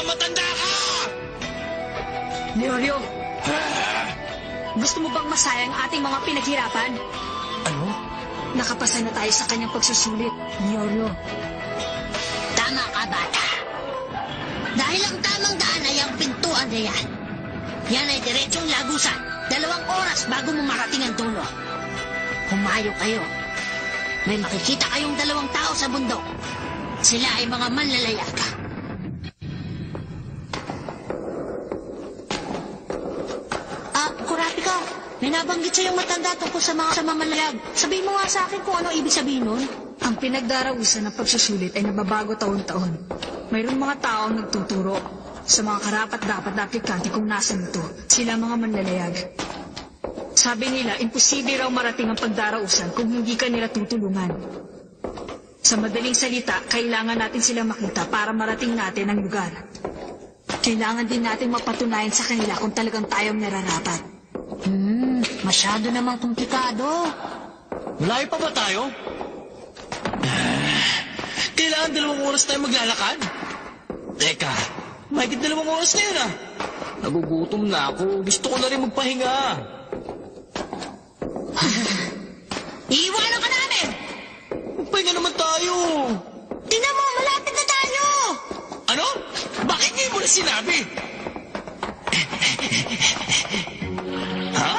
Pinakamatanda ka! Leorio, gusto mo bang masayang ating mga pinaghirapan? Ano? Nakapasa na tayo sa kanyang pagsusulit, Leorio. Tama ka, bata. Dahil ang tamang daan ay ang pintuan na yan. Yan ay diretsong lagusan. 2 oras bago mo marating ang dulo. Humayo kayo. May makikita kayong 2 tao sa bundok. Sila ay mga manlalayag. Kurapika, may nabanggit sa'yong matanda tungkol sa mga manlalayag. Sabihin mo nga sa akin kung ano ibig sabihin nun. Ang pinagdarausan ng pagsusulit ay nababago taon-taon. Mayroong mga taong nagtuturo sa mga karapat-dapat na aplikante kung nasan ito. Sila mga manlalayag. Sabi nila, imposible raw marating ang pagdarausan kung hindi ka nila tutulungan. Sa madaling salita, kailangan natin sila makita para marating natin ang lugar. Kailangan din natin mapatunayan sa kanila kung talagang tayong nararapat. Masyado namang komplikado. Malayo pa ba tayo? Kailangan 2 oras tayo maglalakad? Teka, mahigit 2 oras na yun ah. Nagugutom na ako. Gusto ko na rin magpahinga. Iiwanan ka namin! Magpahinga naman tayo. Tingnan mo, malapit na tayo! Ano? Bakit hindi mo na sinabi? Ha?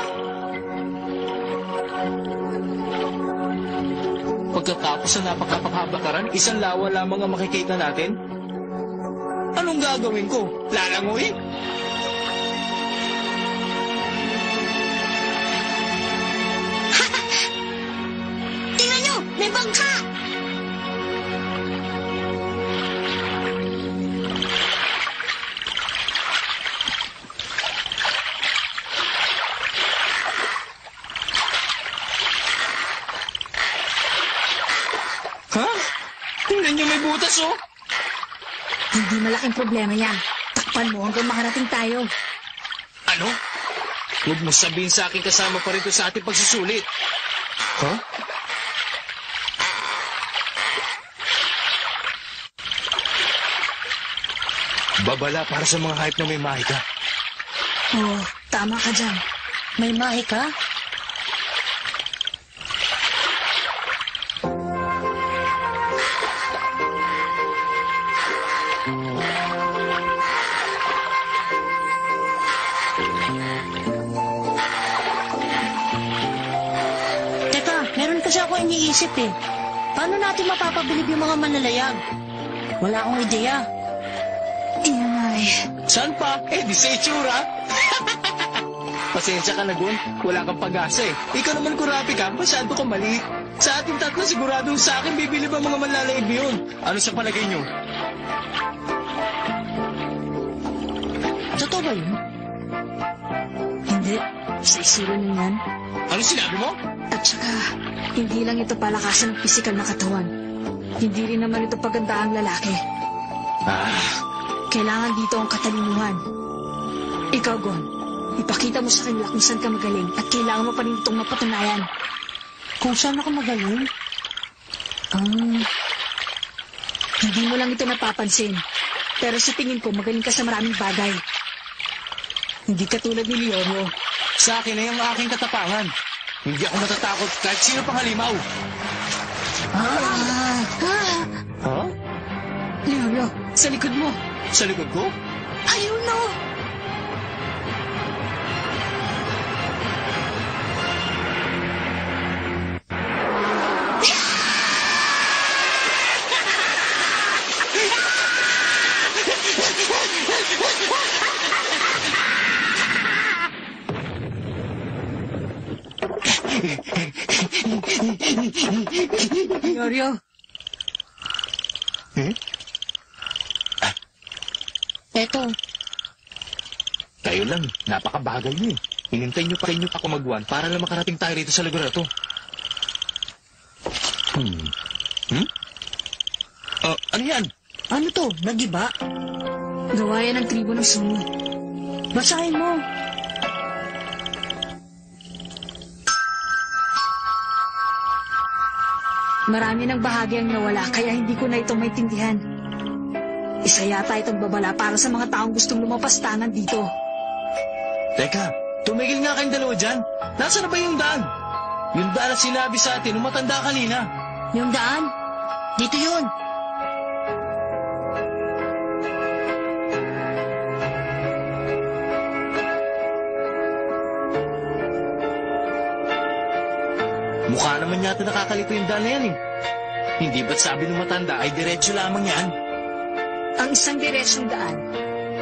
Pagkatapos ng napakapaghabakaran, 1 lawa lamang ang makikita natin? Anong gagawin ko? Lalangoy? Tingnan nyo, may bangka! Ha? Tingnan nyo, may butas oh. Hindi malaking problema yan. Takpan mo hanggang makarating tayo. Ano? Huwag mo sabihin sa akin kasama pa rito sa ating pagsusulit. Ha? Babala para sa mga hype na may mahika. Oo, tama ka dyan. May mahika? Teka, meron kasi ako iniisip eh. Paano natin mapapabilib yung mga manlalayag? Wala akong ideya. Iyan ay... Saan pa? Di sa itsura. Pasensya ka na, Gun. Wala kang pag-asa eh. Ikaw naman, Kurapi ka, masyado ka mali. Sa ating tatlo, siguradong sa akin bibili ba mga manlalaib yun? Ano sa palagay nyo? Totoo ba yun? Hindi. Sa isuro na yan. Ano sinabi mo? At saka, hindi lang ito palakasan ng pisikal na katawan. Hindi rin naman ito pagandahang lalaki. Kailangan dito ang katalinuhan. Ikaw, Gon, ipakita mo sa kanila kung saan ka magaling at kailangan mo pa rin itong mapatunayan. Kung saan ako magaling? Hindi mo lang ito napapansin. Pero sa tingin ko, magaling ka sa maraming bagay. Hindi katulad ni Leorio. Sa akin ay ang aking katapangan. Hindi ako matatakot kahit sino pang halimaw. Ha? Leorio, sa likod mo. Sa likod ko? Ayun no! Leorio. Eto. Kayo lang, napakabagay niyo eh. Hinintay niyo pa ako magwan para lang makarating tayo rito sa lugar na to. Ano yan? Ano to? Nagiba? Gawa yan ng tribo ng sumo. Basahin mo. Marami ng bahagi ang nawala, kaya hindi ko na ito maintindihan. Isa yata itong babala para sa mga taong gustong lumapastangan dito. Teka, tumigil nga kayong dalawa dyan. Nasaan na ba yung daan? Yung daan na sinabi sa atin nung matanda kanina. Yung daan? Dito yun. Mukha naman yata nakakalito yung daan na yan eh. Hindi ba't sabi nung matanda ay diretso lamang yan? Ang isang diretsyong daan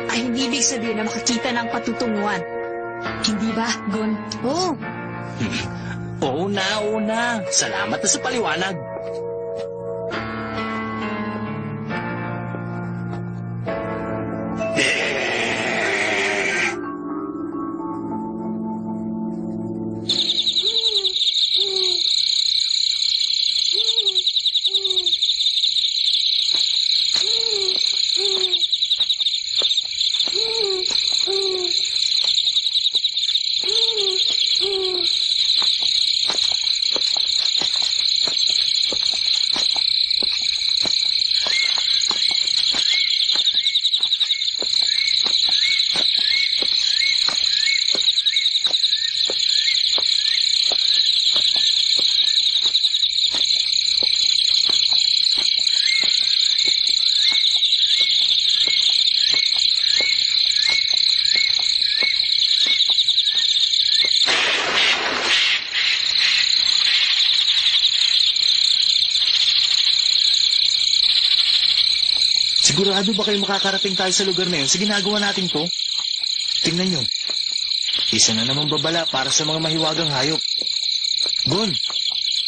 ay hindi ibig sabihin na makakita ng patutunguhan. Hindi ba, Gon? Oo. Oo na. Salamat na sa paliwanag. Sigurado ba kayo makakarating tayo sa lugar na yun sa ginagawa natin to? Tingnan nyo. Isa na naman babala para sa mga mahiwagang hayop. Gon,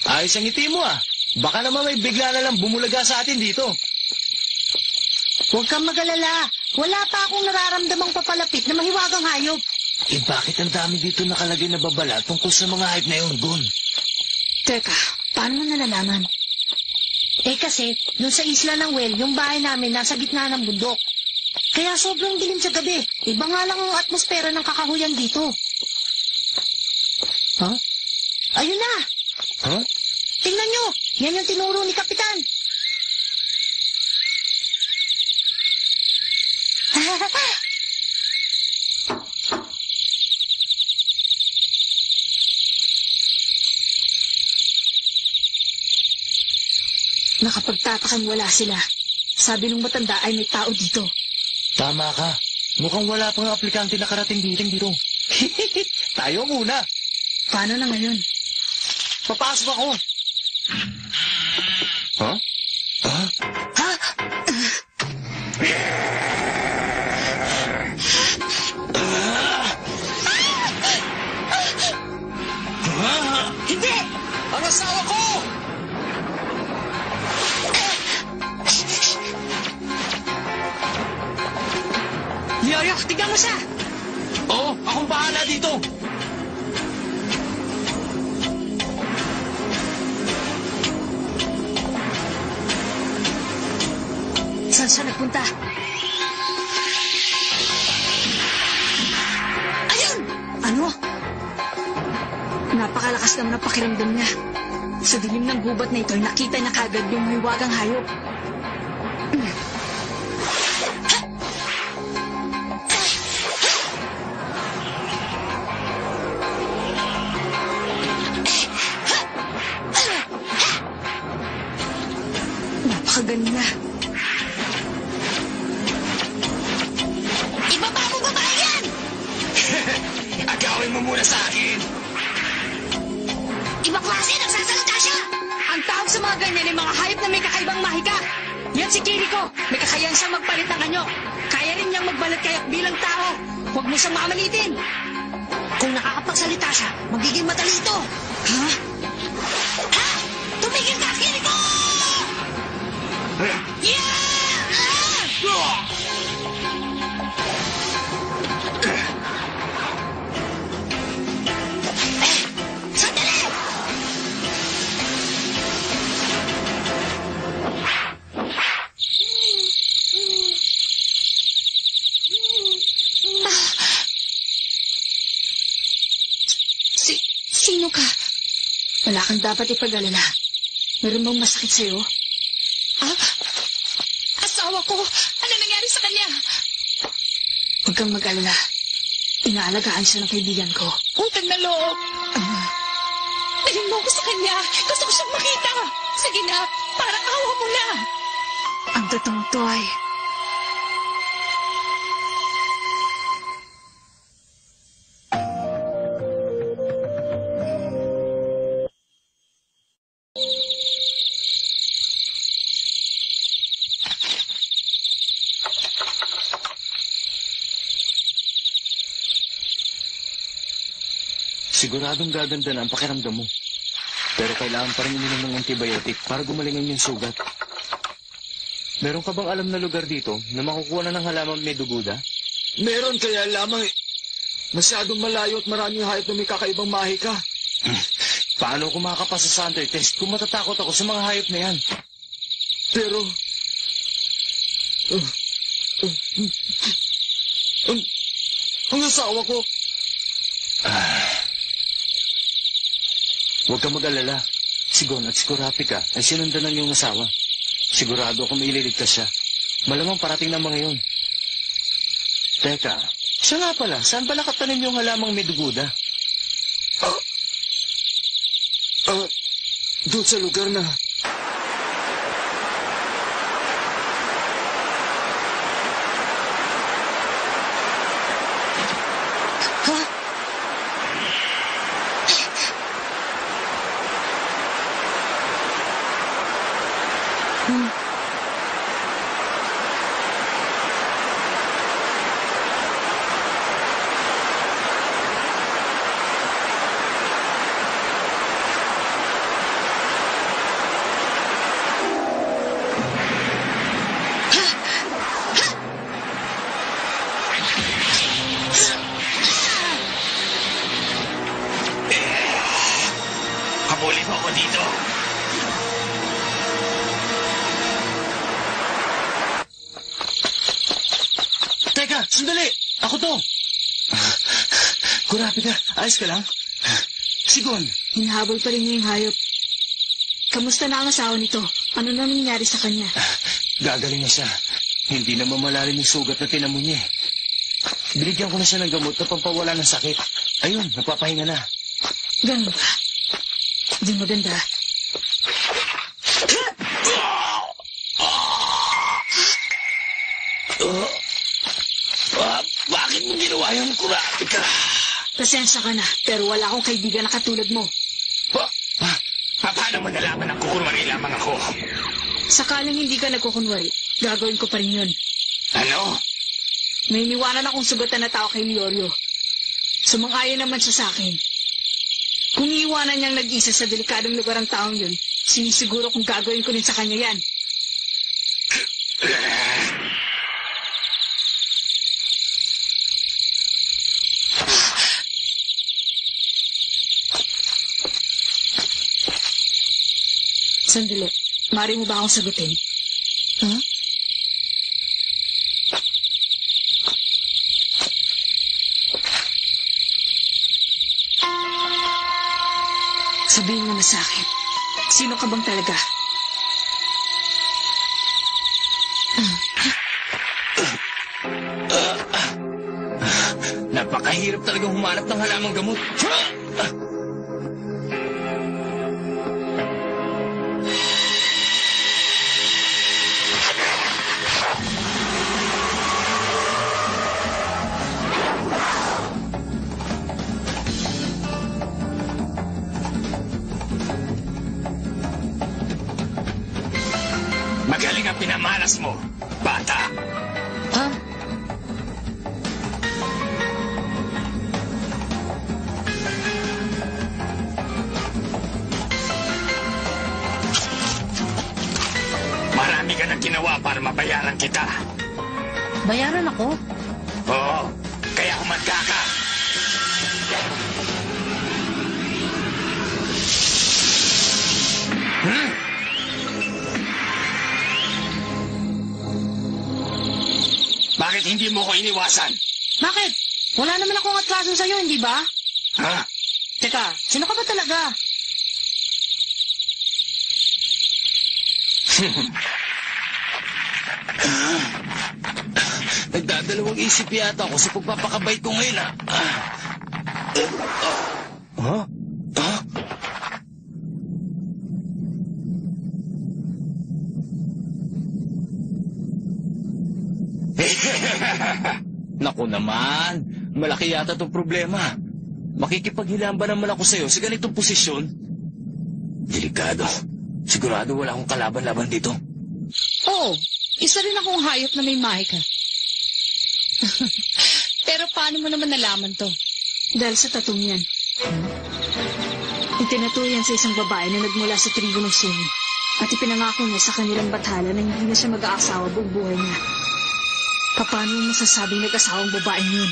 ayos ang ngiti mo ah. Baka naman may bigla na lang bumulaga sa atin dito. Huwag kang mag-alala. Wala pa akong nararamdamang papalapit na mahiwagang hayop. Eh bakit ang dami dito nakalagay na babala tungkol sa mga hayop na yun, Gon? Teka, paano mo nalalaman? Eh kasi, dun sa isla ng Well, yung bahay namin nasa gitna ng bundok. Kaya sobrang dilim sa gabi. Iba nga lang ang atmosfera ng kakahuyan dito. Huh? Ayun na! Huh? Tingnan nyo! Yan yung tinuro ni Kapitan. Nakapagtatakang wala sila. Sabi nung matanda ay may tao dito. Tama ka. Mukhang wala pang aplikante na karating dito. Tayo muna. Paano na ngayon? Papasok ako. Huh? Huh? Ha? Hindi! Ang asawa ko! Yoyo, tignan mo siya! Oo, akong bahala dito. Saan siya nagpunta? Ayun! Ano? Napakalakas naman ang pakiramdam niya. Sa dilim ng gubat na ito ay nakita niya kagad yung mahiwagang hayop. Napakagaling niya. Ibaba mo babae yan! Agawin mo muna sa akin. Ibang klase, nagsasalita siya! Ang tawag sa mga ganyan ay mga hayop na may kakaibang mahika. Yan si Kiriko. May kakayahan siya magpalit ng anyo. Kaya rin niyang magbalat kayak bilang tao. Huwag mo siyang mamalitin. Kung nakakapagsalita siya, magiging matalito. Ha? Ha? Tumigil ka, Kiriko! Yeah! Sandali! Sino ka? Wala kang dapat ipag-alala. Meron bang masakit sa'yo? Ah? Asawa ko! Ano nangyari? nangyari sa kanya? Huwag kang mag-alala. Inaalagaan siya ng kaibigan ko. Utang na loob. Dalhin mo ko sa kanya. Gusto ko siyang makita. Sige na, parang awa mo na. Ang totoong to ay... Siguradong gaganda na ang pakiramdam mo. Pero kailangan pa rin uminom ng antibiotic para gumalingan yung sugat. Meron ka bang alam na lugar dito na makukuha na ng halamang may duguda? Meron, kaya lamang masyadong malayo at maraming hayop na may kakaibang mahika. Paano ako makakapasa sa hunter test kung matatakot ako sa mga hayop na yan? Pero... ang asawa ko... Huwag kang mag-alala. Si Gon at si Kurapika ay sinundan ng iyong asawa. Sigurado akong maililigtas siya. Malamang parating ng mga yun. Teka, siya nga pala, saan ba nakatanim yung halamang may duguda? Doon sa lugar na... Habulin mo ako dito. Teka, sandali! Ako to! Kurapika, ayos ka lang? Sigon! Hinahabol pa rin niya yung hayop. Kamusta na ang asawa nito? Ano na nangyari sa kanya? Gagaling na siya. Hindi na mamalalim yung sugat na tinamo niya eh. Binigyan ko na siya ng gamot na pampawala ng sakit. Ayun, nagpapahinga na. Ganun ba? Di maganda. Bakit mo ginawa yung Kurapika? Pasensya ka na, pero wala akong kaibigan na katulad mo. Paano mo nalaman ang kukunwari lamang ako? Sakaling hindi ka nagkukunwari, gagawin ko pa rin yun. Ano? May iniwanan akong sugatan na tao kay Leorio. Sumang-ayon naman siya sa akin. Kung iiwanan niyang nag-isa sa delikadong lugar ang taong yun, sinisiguro kung gagawin ko rin sa kanya yan. Sandali, maaari mo ba akong sagutin? Huh? Sabihin mo na sa akin, sino ka bang talaga? Napakahirap talagang humanap ng halamang gamot. Magaling ang pinamalas mo, bata. Ha? Marami ka nang ginawa para mabayaran kita. Bayaran ako? Oo, kaya humanda ka. Bakit hindi mo ko iniwasan? Bakit? Wala naman akong atraso sa'yo, hindi ba? Ha? Teka, sino ka ba talaga? Nagdadalawang isip yata ako sa pagpapakabait ko ngayon, ha? Huh? Huh? Naku naman, malaki yata itong problema. Makikipaghilaan ba naman ako sa'yo sa ganitong posisyon? Delikado. Sigurado wala akong kalaban-laban dito. Oo, isa rin akong hayop na may mahi ka. Pero paano mo naman nalaman to? Dahil sa tatong yan. Itinatuo yan sa isang babae na nagmula sa tribo ng Sumi. At ipinangako niya sa kanilang bathala na hindi na siya mag-aasawa buong buhay niya. Paano mo masasabing nag-asawang babaeng yun?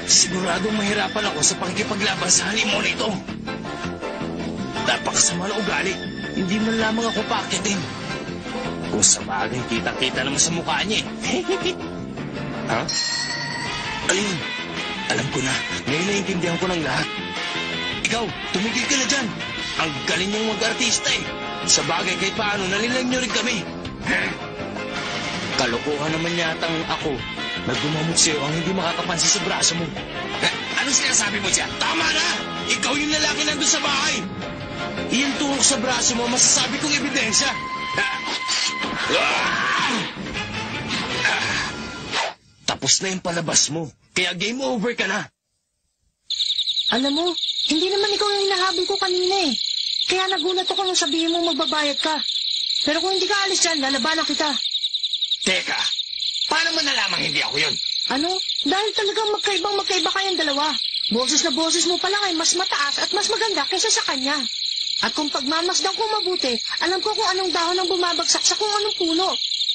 Siguradong mahirapan ako sa pakikipaglaban sa halimaw na ito. Napakasama na ugali. Hindi man lamang ako paakitin. Kung sa bagay, kitang-kita naman sa mukha niya eh. Ha? Ayun, alam ko na. Ngayon naiintindihan ko ng lahat. Ikaw, tumigil ka na dyan. Ang galing mong mag-artista eh. Sa bagay, kahit paano, nalilang nyo rin kami. Kalokohan naman yatang ako na gumamot sa'yo ang hindi makakapansin sa braso mo. Ano sinasabi mo siya? Tama na! Ikaw yung lalaki nandun sa bahay! Iyan turok sa braso mo, masasabi kong ebidensya. Tapos na yung palabas mo, kaya game over ka na. Alam mo, hindi naman ikaw yung hinahabol ko kanina eh. Kaya nagulat ako nung sabihin mo magbabayad ka. Pero kung hindi ka alis dyan, lalabanan kita. Teka, paano mo nalamang hindi ako yun? Ano? Dahil talagang magkaiba kayong dalawa. Boses na boses mo pa lang ay mas mataas at mas maganda kaysa sa kanya. At kung pagmamasdan ko mabuti, alam ko kung anong dahon ang bumabagsak sa kung anong puno.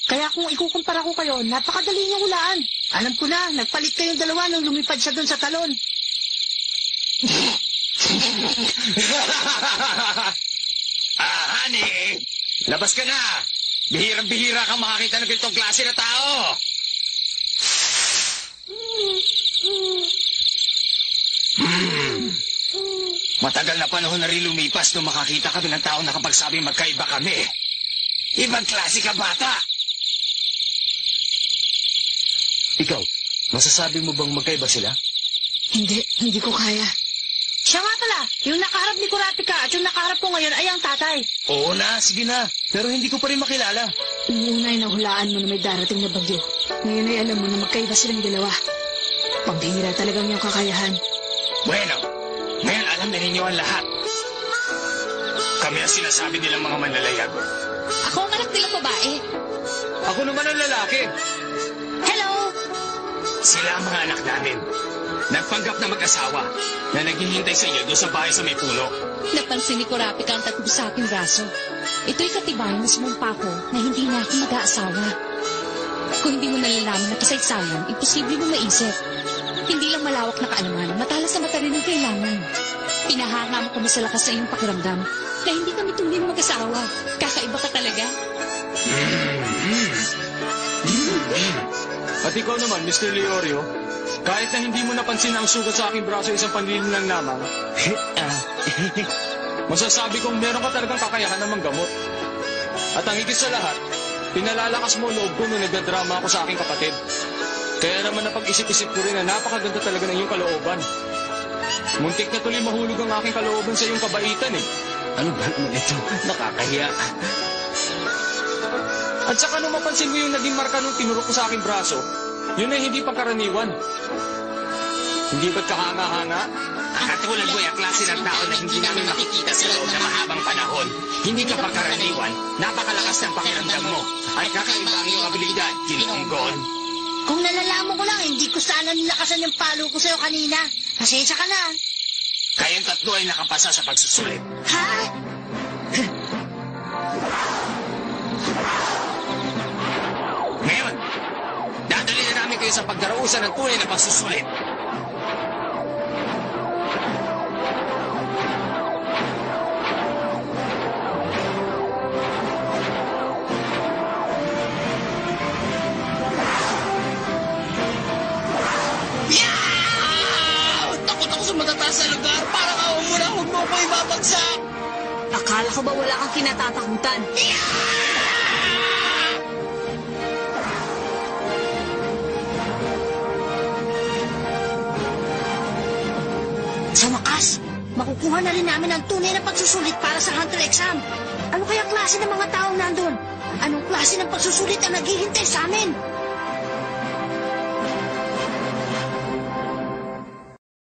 Kaya kung ikukumpara ko kayo, napakadali niyong hulaan. Alam ko na, nagpalit kayong dalawa nung lumipad siya dun sa talon. Honey! Labas ka na! Bihirang-bihira kang makakita ng ganitong klase na tao! Matagal na panahon na rin lumipas nung makakita kami ng tao na kapagsabing magkaiba kami. Ibang klase ka, bata! Ikaw, masasabi mo bang magkaiba sila? Hindi ko kaya. Siya nga pala, yung nakaharap ni Kurapika at yung nakaharap ko ngayon ay ang tatay. Oo na, sige na. Pero hindi ko pa rin makilala. Noong una ay nahulaan mo na may darating na bagyo. Ngayon ay alam mo na magkaiba silang dalawa. Pambihira talagang yung kakayahan. Bueno, ngayon alam na ninyo ang lahat. Kami ang sinasabi nilang mga manlalayag. Ako ang anak nilang babae. Ako naman ang lalaki. Hello! Sila ang mga anak namin. Nagpanggap na mag-asawa na naghihintay sa inyo doon sa bahay sa may puno. Napansin ni Kurapika ang tatlo sa aking braso. Ito'y katibayan na sumumpa ko na hindi na ako mag-aasawa. Kung hindi mo nalalaman na kasaysayan, imposible mo maisip. Hindi lang malawak na kaalaman, matalas na mata rin ang kailangan. Pinahanga mo kami sa lakas sa iyong pakiramdam na hindi kami tunay na mag-asawa. Kakaiba ka talaga. At ikaw naman, Mr. Leorio, kahit na hindi mo napansin ang sugat sa aking braso isang panlilin lang naman, masasabi kong meron ka talagang kakayahan ng manggamot. At ang higit sa lahat, pinalalakas mo ang loob ko nung nagdadrama ako sa aking kapatid. Kaya naman napag-isip-isip ko rin na napakaganda talaga ng iyong kalooban. Muntik na tuloy mahulog ang aking kalooban sa iyong kabaitan eh. Ano ba naman ito? Nakakahiya. At saka nung mapansin mo yung naging marka nung tinurok ko sa aking braso, yun ay hindi pagkaraniwan. Hindi ba't kahanga-hanga? Ang katulad mo yung klase ng tao na hindi namin makikita sa loob ng mahabang panahon. Hindi ka pagkaraniwan, napakalakas ng pakiramdam mo. Ay kakaiba ang iyong abilidad, Kinonggon. Kung nalalaman ko lang, hindi ko sana nilakasan yung palo ko sa'yo kanina. Pasensya ka na. Kayong tatlo ay nakapasa sa pagsusulit. Ha? Ngayon, dadali na namin kayo sa pagdarausan ng tunay na pagsusulit. Takot ako sa matataas na lugar. Parang awang mo na, huwag mo ko ibabagsak. Akala ko ba wala kang kinatatakutan? bukas, makukuha na rin namin ang tunay na pagsusulit para sa Hunter exam. Ano kaya klase ng mga taong nandun? Anong klase ng pagsusulit ang naghihintay sa amin?